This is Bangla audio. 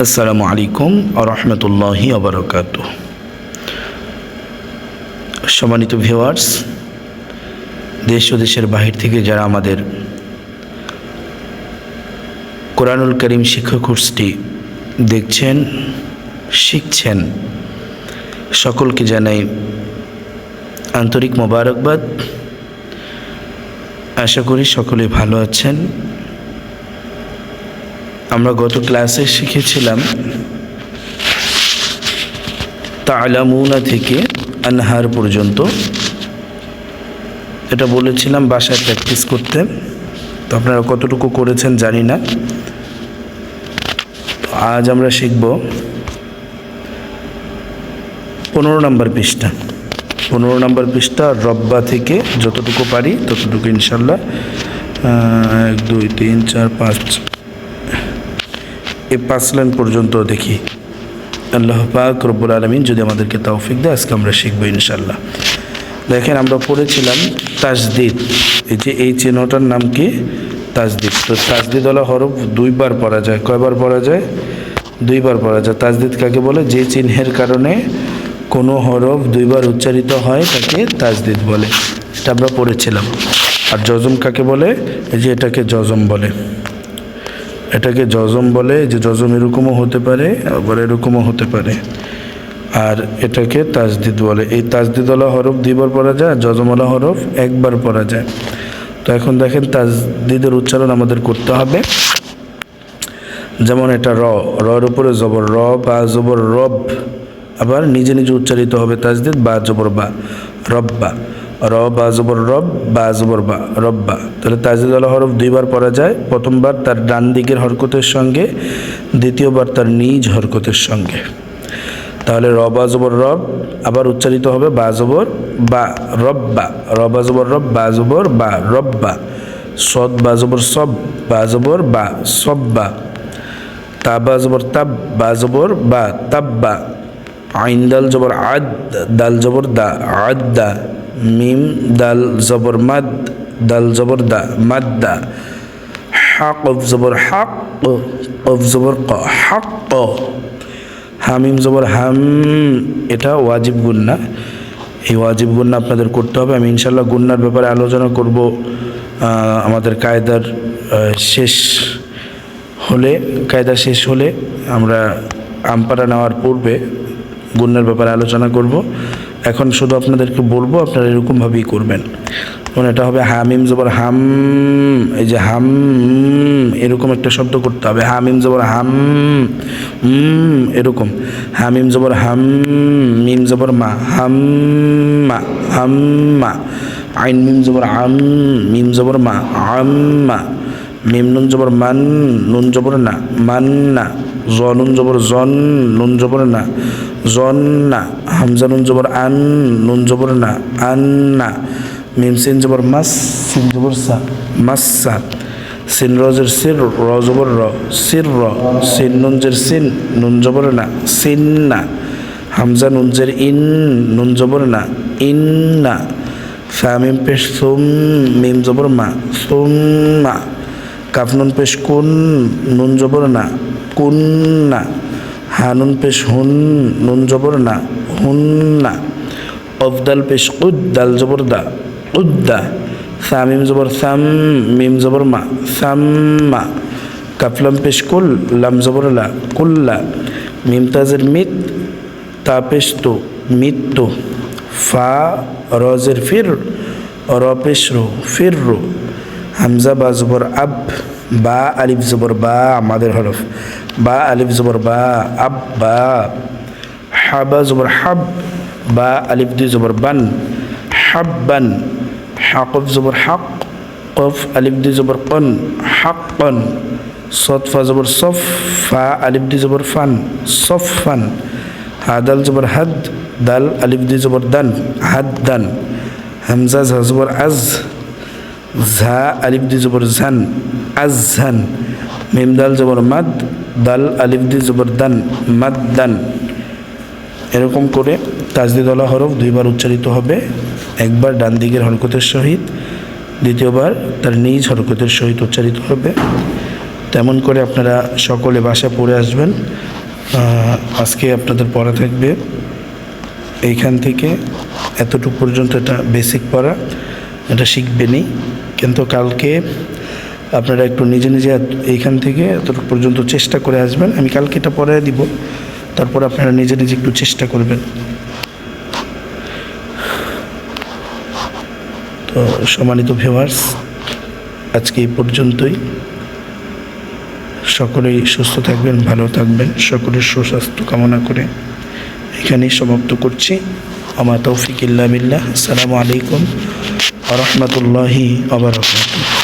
আসসালামু আলাইকুম ওয়া রাহমাতুল্লাহি ওয়া বারাকাতুহু। সম্মানিত ভিউয়ার্স, দেশ ও দেশের বাহির থেকে যারা আমাদের কোরআনুল কারীম শিক্ষা কোর্সটি দেখছেন, শিখছেন, সকলকে জানাই আন্তরিক মোবারকবাদ। আশা করি সকলে ভালো আছেন। আমরা গত ক্লাসে শিখেছিলাম তা'লামুনা থেকে আনহার পর্যন্ত। এটা বলেছিলাম বাসায় প্র্যাকটিস করতে, তো আপনারা কতটুকু করেছেন জানি না। আজ আমরা শিখব 15 নম্বর পৃষ্ঠা। 15 নম্বর পৃষ্ঠা রব্বা থেকে যতটুকু পারি ততটুকু ইনশাল্লাহ। 1 2 3 4 5 এই 5 লাইন পর্যন্ত দেখি। আল্লাহ পাক রব্বুল আলামিন যদি আমাদেরকে তৌফিক দেয় আজকে আমরা শিখবো ইনশাল্লাহ। দেখেন, আমরা পড়েছিলাম তাজদিদ। এই যে এই চিহ্নটার নাম কি? তাজদিদ। তো তাজদিদ ওয়ালা হরফ 2 বার পড়া যায়। কয়বার পড়া যায়? 2 বার পড়া যায়। তাজদিদ কাকে বলে? যে চিহ্নের কারণে কোনো হরফ 2 বার উচ্চারিত হয় তাকে তাজদিদ বলে। এটা আমরা পড়েছিলাম। আর জজম কাকে বলে? এই যে এটাকে জজম বলে। এটাকে জজম বলে। যে জজম এরকমও হতে পারে, আবার এরকমও হতে পারে। আর এটাকে তাজদিদ বলে। এই তাজদিদওয়ালা হরফ 2 বার পড়া যায়, আর জজমওয়ালা হরফ 1 বার পড়া যায়। তো এখন দেখেন, তাজদিদের উচ্চারণ আমাদের করতে হবে। যেমন এটা রর উপরে জবর র, বা জবর রব। আবার নিজে নিজে উচ্চারিত হবে তাজদিদ, বা জবর বা, রব্বা। র বা জবর রব, বা জবর বা, রব্বা। তাহলে তাজদিদওয়ালা হরফ 2 বার পড়া যায়। প্রথমবার তার ডান দিকের হরকতের সঙ্গে, দ্বিতীয়বার তার নিজ হরকতের সঙ্গে। তাহলে র বা জবর রব, আবার উচ্চারিত হবে বা জবর বা, রব্বা। র বা জবর রব, বা জবর বা, রব্বা। সদ বা জবর সব, বা জবর বা, সব্বা। তা বা জবর তাব, বা জবর বা, তাব্বা। আইন দাল জবর আদ, দাল জবর দা, আদ্দা। মিম দাল জবর মাদ, দাল জবর দা, মাদ্দা। হা কফ জবর হাক, কফ জবর ক, হাক ক। হামিম জবর হাম, এটা ওয়াজিব গুন্না। এই ওয়াজিব গুন্না আপনাদের করতে হবে। আমি ইনশাল্লাহ গুন্নার ব্যাপারে আলোচনা করব আমাদের কায়দা শেষ হলে আমরা আমপারা নেওয়ার পূর্বে গুন্নার ব্যাপারে আলোচনা করব। এখন শুধু আপনাদেরকে বলবো, আপনারা এরকমভাবেই করবেন। যেমন এটা হবে হামিম জবর হাম। এই যে হাম, এরকম একটা শব্দ করতে হবে। হামিম জবর হাম, এরকম। হামিম জবর হাম, মিম জবর মা, হাম্মা, হাম্মা। আইন মিম জবর আম, মিম জবর মা, আম্মা। মিম নুন জবর মান, নুন জবর না, মান্না। জ নুন জবর জন, নুন জবর না, জন্না। হামজা নুন জবর আন, নুন জবর না, আন্না। মিম সিন জবর মাস, সিন জবর সা, মাসসা। সিন রজের সির, র জবর র, সির র। সিন নুন জের সিন, নুন জবর না, সিন্না। হামজা নুন জের ইন, নুন জবর না, ইন্না। ফা মিম পেশ সুম, মিম জবর মা, সুম্মা। কাফ নুন পেশ কুন, নুন জবর না, কুন্না। হানুন পেশ হুন, নুন জবর না, হুন্না। অফদাল পেশ কুদ, দাল জবর দা, উদ্দা। সামিম জবর সাম, মিম জবর মা, সাম্মা। কাফলাম পেশ কুল, লাম জবর লা, কুল্লা। মিম তাজের মিত, তা পেশ তো, মিত্তু। ফা রজের ফির, র পেশ রো, ফির রো। হামজা বা জবর আব, বা আলিফ জবর বা, আমাদের হরফ। বা আলিফ জবর বা, আব্বা। হাবা জবর হাব, বা আলিফ 2 জবর বান, হাব্বান। হাকফ জবর হাক, কফ আলিফ 2 জবর কন, হাক্কন। সদ ফা জবর সফ, ফা আলিফ 2 জবর ফান, সফান। হাদাল জবর হাদ, দাল আলিফ 2 জবর দান, হাদ্দান। হামজা ঝা জবর আজ, ঝা আলিফ 2 জবর ঝান, আজঝান। মিম দাল জবর মাদ, দাল আলিফ 2 জবর দান, মাদ্দান। এরকম করে তাজদিদওয়ালা হরফ 2 বার উচ্চারিত হবে। একবার ডান দিকের হরকতের সহিত, দ্বিতীয়বার তার নিজ হরকতের সহিত উচ্চারিত হবে। তেমন করে আপনারা সকলে বাসায় পড়ে আসবেন। আজকে আপনাদের পড়া থাকবে এইখান থেকে এতটুকু পর্যন্ত, এটা বেসিক পড়া, এটা শিখবেনই। কিন্তু কালকে আপনারা একটু নিজে নিজে এইখান থেকে এতটুকু পর্যন্ত চেষ্টা করে আসবেন। আমি কালকে এটা পড়ায় দিব, তারপর আপনারা নিজে নিজে একটু চেষ্টা করবেন। তো সম্মানিত ভিউয়ার্স, আজকে এই পর্যন্তই। সকলেই সুস্থ থাকবেন, ভালো থাকবেন, সকলের সুস্বাস্থ্য কামনা করে এখানেই সমাপ্ত করছি। আমা তৌফিক ইল্লা বিল্লাহ। আসসালামু আলাইকুম ওয়া রাহমাতুল্লাহি ওয়া বারাকাতুহু।